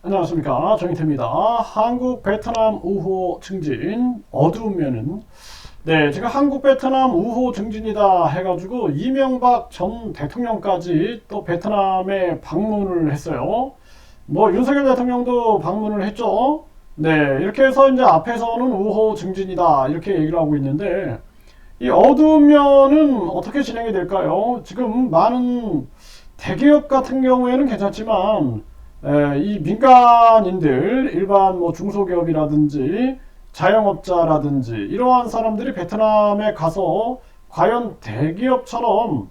안녕하십니까, 정인태입니다. 한국 베트남 우호 증진 어두운 면은, 제가 한국 베트남 우호 증진이다 해가지고 이명박 전 대통령까지 또 베트남에 방문을 했어요. 뭐 윤석열 대통령도 방문을 했죠. 이렇게 해서 이제 앞에서는 우호 증진이다 이렇게 얘기를 하고 있는데, 이 어두운 면은 어떻게 진행이 될까요? 지금 많은 대기업 같은 경우에는 괜찮지만 이 민간인들, 일반 뭐 중소기업이라든지 자영업자라든지 이러한 사람들이 베트남에 가서 과연 대기업처럼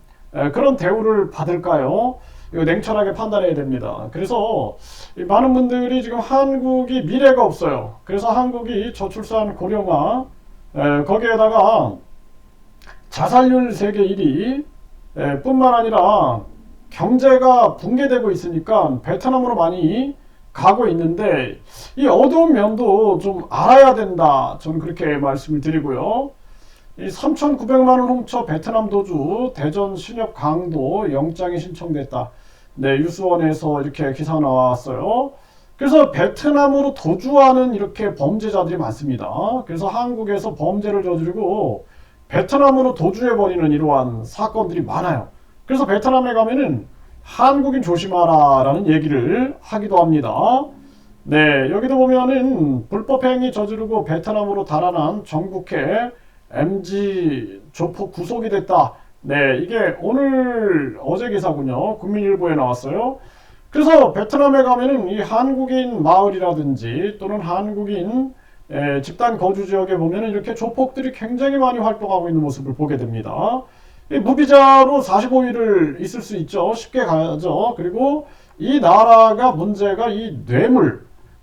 그런 대우를 받을까요? 이거 냉철하게 판단해야 됩니다. 그래서 많은 분들이 지금 한국이 미래가 없어요. 그래서 한국이 저출산 고령화, 거기에다가 자살률 세계 1위 뿐만 아니라 경제가 붕괴되고 있으니까 베트남으로 많이 가고 있는데, 이 어두운 면도 좀 알아야 된다, 저는 그렇게 말씀을 드리고요. 이 3,900만 원 훔쳐 베트남 도주, 대전 신협 강도 영장이 신청됐다. 뉴스원에서 이렇게 기사가 나왔어요. 그래서 베트남으로 도주하는 이렇게 범죄자들이 많습니다. 그래서 한국에서 범죄를 저지르고 베트남으로 도주해버리는 이러한 사건들이 많아요. 그래서 베트남에 가면은 한국인 조심하라 라는 얘기를 하기도 합니다. 여기도 보면은 불법행위 저지르고 베트남으로 달아난 정국회 MG 조폭 구속이 됐다. 이게 오늘 어제 기사군요. 국민일보에 나왔어요. 그래서 베트남에 가면은 이 한국인 마을이라든지 또는 한국인 집단 거주 지역에 보면은 이렇게 조폭들이 굉장히 많이 활동하고 있는 모습을 보게 됩니다. 무비자로 45일을 있을 수 있죠. 쉽게 가죠. 그리고 이 나라가 문제가 이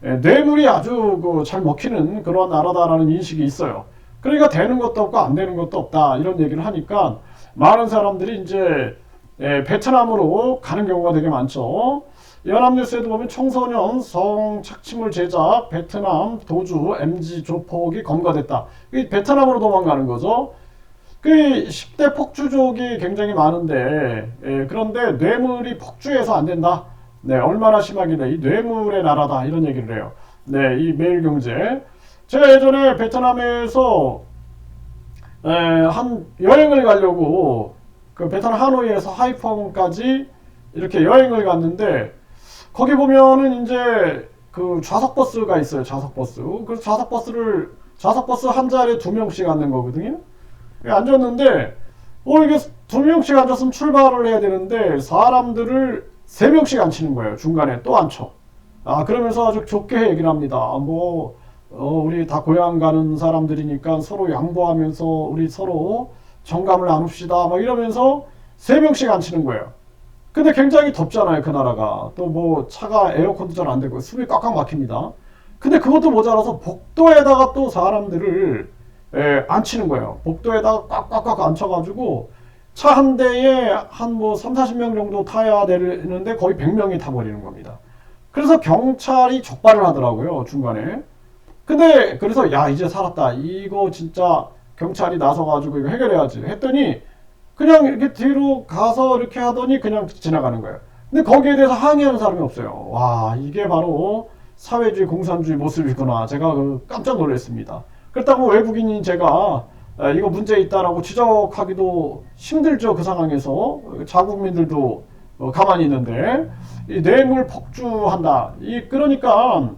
뇌물이 아주 잘 먹히는 그런 나라다라는 인식이 있어요. 그러니까 되는 것도 없고 안 되는 것도 없다 이런 얘기를 하니까 많은 사람들이 이제 베트남으로 가는 경우가 되게 많죠. 연합뉴스에도 보면 청소년 성착취물 제작 베트남 도주 MG 조폭이 검거됐다. 베트남으로 도망가는 거죠. 그 10대 폭주족이 굉장히 많은데, 그런데 뇌물이 폭주해서 안 된다. 얼마나 심하길래 이 뇌물의 나라다 이런 얘기를 해요. 이 매일경제. 제가 예전에 베트남에서 한 여행을 가려고 그 베트남 하노이에서 하이펑까지 이렇게 여행을 갔는데, 거기 보면은 이제 그 좌석버스가 있어요. 좌석버스. 그래서 좌석버스 한 자리에 2명씩 앉는 거거든요. 앉았는데, 이게 2명씩 앉았으면 출발을 해야 되는데, 사람들을 3명씩 앉히는 거예요. 중간에 또 앉혀. 그러면서 아주 좋게 얘기를 합니다. 우리 다 고향 가는 사람들이니까 서로 양보하면서 우리 서로 정감을 나눕시다. 막 이러면서 3명씩 앉히는 거예요. 근데 굉장히 덥잖아요, 그 나라가. 또 뭐 차가 에어컨도 잘 안 되고 숨이 꽉꽉 막힙니다. 근데 그것도 모자라서 복도에다가 또 사람들을 앉히는 거예요. 복도에다가 꽉꽉꽉 앉혀가지고 차 한 대에 한 뭐 3, 40명 정도 타야 되는데 거의 100명이 타버리는 겁니다. 그래서 경찰이 적발을 하더라고요, 중간에. 근데 그래서 야, 이제 살았다. 이거 진짜 경찰이 나서가지고 이거 해결해야지 했더니 그냥 이렇게 뒤로 가서 이렇게 하더니 그냥 지나가는 거예요. 근데 거기에 대해서 항의하는 사람이 없어요. 와, 이게 바로 사회주의 공산주의 모습이구나. 제가 깜짝 놀랐습니다. 그렇다고 외국인인 제가 이거 문제 있다라고 지적하기도 힘들죠. 그 상황에서 자국민들도 가만히 있는데 이 뇌물 폭주한다. 그러니까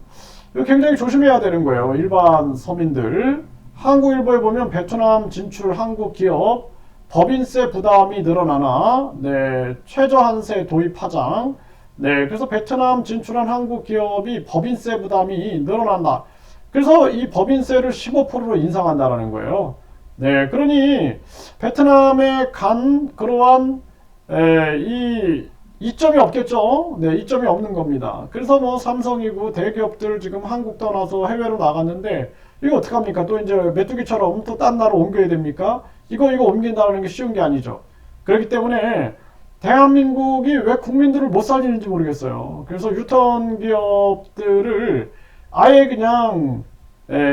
굉장히 조심해야 되는 거예요. 일반 서민들. 한국일보에 보면 베트남 진출 한국 기업 법인세 부담이 늘어나나, 최저한세 도입 하장. 그래서 베트남 진출한 한국 기업이 법인세 부담이 늘어난다. 그래서 이 법인세를 15%로 인상한다라는 거예요. 그러니 베트남에 간 그러한 이점이 없겠죠. 이점이 없는 겁니다. 그래서 뭐 삼성이고 대기업들 지금 한국 떠나서 해외로 나갔는데 이거 어떡합니까? 또 이제 메뚜기처럼 또 딴 나라로 옮겨야 됩니까? 이거 옮긴다는 게 쉬운 게 아니죠. 그렇기 때문에 대한민국이 왜 국민들을 못 살리는지 모르겠어요. 그래서 유턴 기업들을 아예 그냥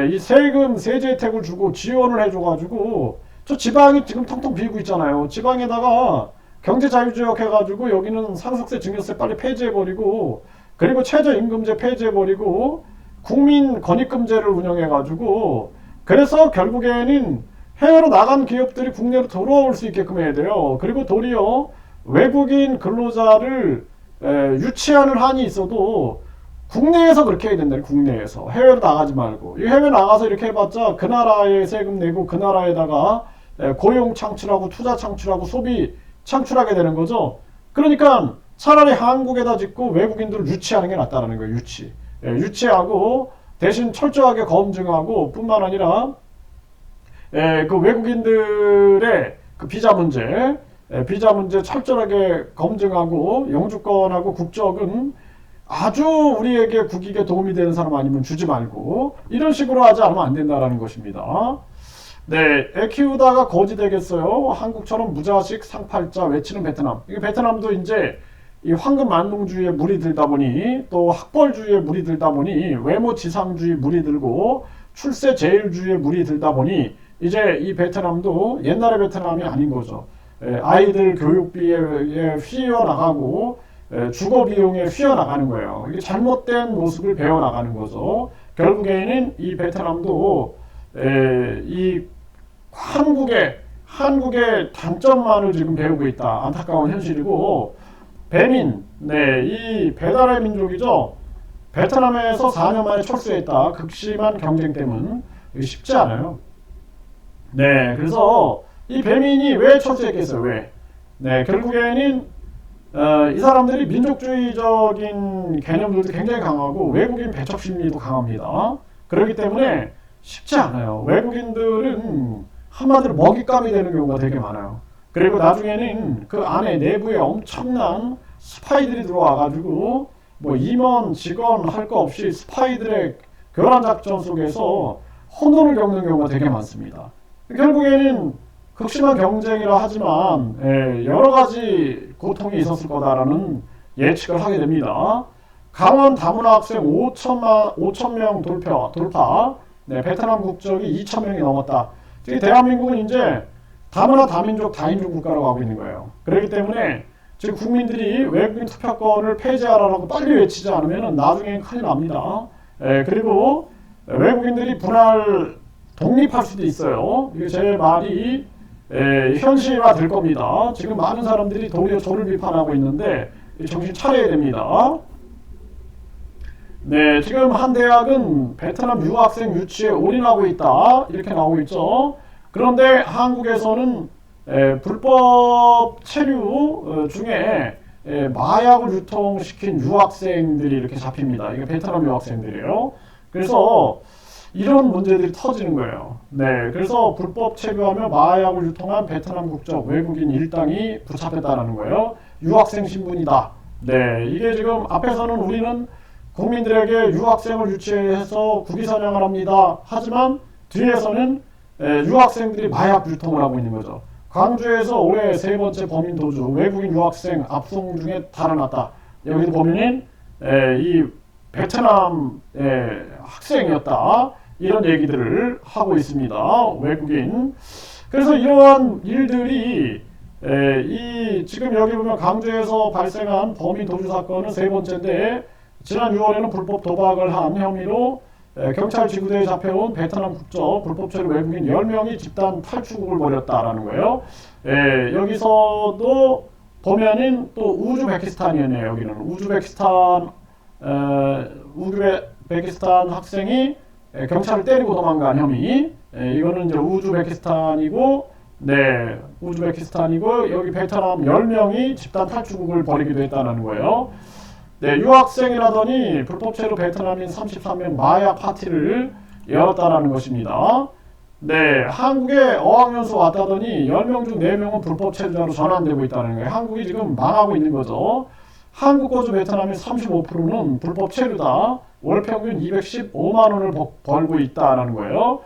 이 세금 세제 혜택을 주고 지원을 해줘가지고 저 지방이 지금 텅텅 비고 있잖아요. 지방에다가 경제 자유지역 해가지고 여기는 상속세 증여세 빨리 폐지해버리고 그리고 최저임금제 폐지해버리고 국민권익금제를 운영해가지고 그래서 결국에는 해외로 나간 기업들이 국내로 들어올 수 있게끔 해야 돼요. 그리고 도리어 외국인 근로자를 유치하는 한이 있어도 국내에서 그렇게 해야 된다. 국내에서. 해외로 나가지 말고. 이 해외 나가서 이렇게 해봤자 그 나라에 세금 내고 그 나라에다가 고용 창출하고 투자 창출하고 소비 창출하게 되는 거죠. 그러니까 차라리 한국에다 짓고 외국인들을 유치하는 게 낫다는 거예요. 유치하고 대신 철저하게 검증하고 뿐만 아니라 그 외국인들의 그 비자 문제 철저하게 검증하고 영주권하고 국적은 아주 우리에게 국익에 도움이 되는 사람 아니면 주지 말고 이런 식으로 하지 않으면 안 된다라는 것입니다. 네, 애 키우다가 거지 되겠어요. 한국처럼 무자식 상팔자 외치는 베트남. 이게 베트남도 이제 이 황금 만능주의에 물이 들다 보니 또 학벌주의에 물이 들다 보니 외모 지상주의 물이 들고 출세 제일주의에 물이 들다 보니 이제 이 베트남도 옛날의 베트남이 아닌 거죠. 아이들 교육비에 휘어 나가고 주거 비용에 휘어 나가는 거예요. 이게 잘못된 모습을 배워 나가는 거죠. 결국에는 이 베트남도 이 한국의 단점만을 지금 배우고 있다. 안타까운 현실이고 배민, 이 배달의 민족이죠. 베트남에서 4년 만에 철수했다. 극심한 경쟁 때문 쉽지 않아요. 네, 그래서 이 배민이 왜 철수했겠어요? 왜? 네, 결국에는 이 사람들이 민족주의적인 개념들도 굉장히 강하고 외국인 배척 심리도 강합니다. 그렇기 때문에 쉽지 않아요. 외국인들은 한마디로 먹잇감이 되는 경우가 되게 많아요. 그리고 나중에는 그 안에 내부에 엄청난 스파이들이 들어와가지고 뭐 임원, 직원 할 거 없이 스파이들의 교란 작전 속에서 혼돈을 겪는 경우가 되게 많습니다. 결국에는 극심한 경쟁이라 하지만 여러 가지 고통이 있었을 거다라는 예측을 하게 됩니다. 강원 다문화 학생 5,000명 돌파. 네, 베트남 국적이 2,000명이 넘었다. 즉 대한민국은 이제 다문화 다민족 다인종 국가라고 하고 있는 거예요. 그렇기 때문에 지금 국민들이 외국인 투표권을 폐지하라고 빨리 외치지 않으면 나중에 큰일 납니다. 그리고 외국인들이 분할 독립할 수도 있어요. 이게 제 말이 현실화 될 겁니다. 지금 많은 사람들이 도리어 저를 비판하고 있는데 정신 차려야 됩니다. 네, 지금 한 대학은 베트남 유학생 유치에 올인하고 있다. 이렇게 나오고 있죠. 그런데 한국에서는 불법 체류 중에 마약을 유통시킨 유학생들이 이렇게 잡힙니다. 이게 베트남 유학생들이에요. 그래서 이런 문제들이 터지는 거예요. 네, 그래서 불법 체류하며 마약을 유통한 베트남 국적 외국인 일당이 붙잡혔다는 거예요. 유학생 신분이다. 네, 이게 지금 앞에서는 우리는 국민들에게 유학생을 유치해서 국위선양을 합니다. 하지만 뒤에서는 유학생들이 마약 유통을 하고 있는 거죠. 광주에서 올해 3번째 범인 도주, 외국인 유학생 압송 중에 달아났다. 여기도 보면은 이 베트남 학생이었다. 이런 얘기들을 하고 있습니다. 외국인. 그래서 이러한 일들이 지금 여기 보면 광주에서 발생한 범인 도주 사건은 3번째인데 지난 6월에는 불법 도박을 한 혐의로 경찰 지구대에 잡혀온 베트남 국적 불법 체류 외국인 10명이 집단 탈출을 벌였다라는 거예요. 여기서도 보면은 또 우즈베키스탄이었네요. 여기는 우즈베키스탄 학생이 경찰을 때리고 도망간 혐의. 이거는 이제 우즈베키스탄이고, 우즈베키스탄이고 여기 베트남 10명이 집단 탈출을 벌이기도 했다는 거예요. 네, 유학생이라더니 불법 체류 베트남인 33명 마약 파티를 열었다라는 것입니다. 네, 한국에 어학연수 왔다더니 10명 중 4명은 불법 체류자로 전환되고 있다는 거예요. 한국이 지금 망하고 있는 거죠. 한국 거주 베트남인 35%는 불법 체류다. 월 평균 215만 원을 벌고 있다는 거예요.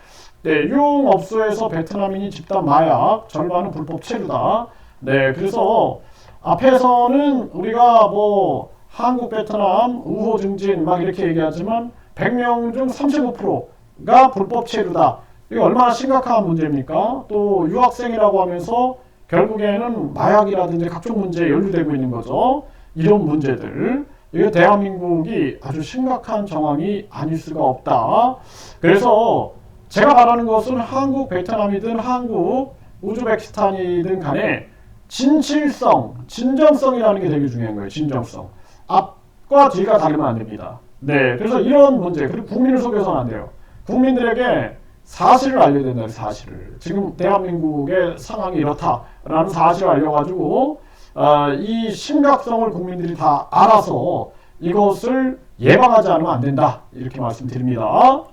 네, 유흥업소에서 베트남인이 집단 마약, 절반은 불법 체류다. 네, 그래서 앞에서는 우리가 뭐 한국, 베트남, 우호 증진 막 이렇게 얘기하지만 100명 중 35%가 불법 체류다. 이게 얼마나 심각한 문제입니까? 또 유학생이라고 하면서 결국에는 마약이라든지 각종 문제에 연루되고 있는 거죠. 이런 문제들. 이게 대한민국이 아주 심각한 정황이 아닐 수가 없다. 그래서 제가 말하는 것은 한국, 베트남이든 한국, 우즈베키스탄이든 간에 진정성이라는 게 되게 중요한 거예요. 진정성. 앞과 뒤가 다르면 안 됩니다. 네, 그래서 이런 문제, 그리고 국민을 속여서는 안 돼요. 국민들에게 사실을 알려야 된다는 사실을. 지금 대한민국의 상황이 이렇다라는 사실을 알려가지고 이 심각성을 국민들이 다 알아서 이것을 예방하지 않으면 안 된다. 이렇게 말씀드립니다.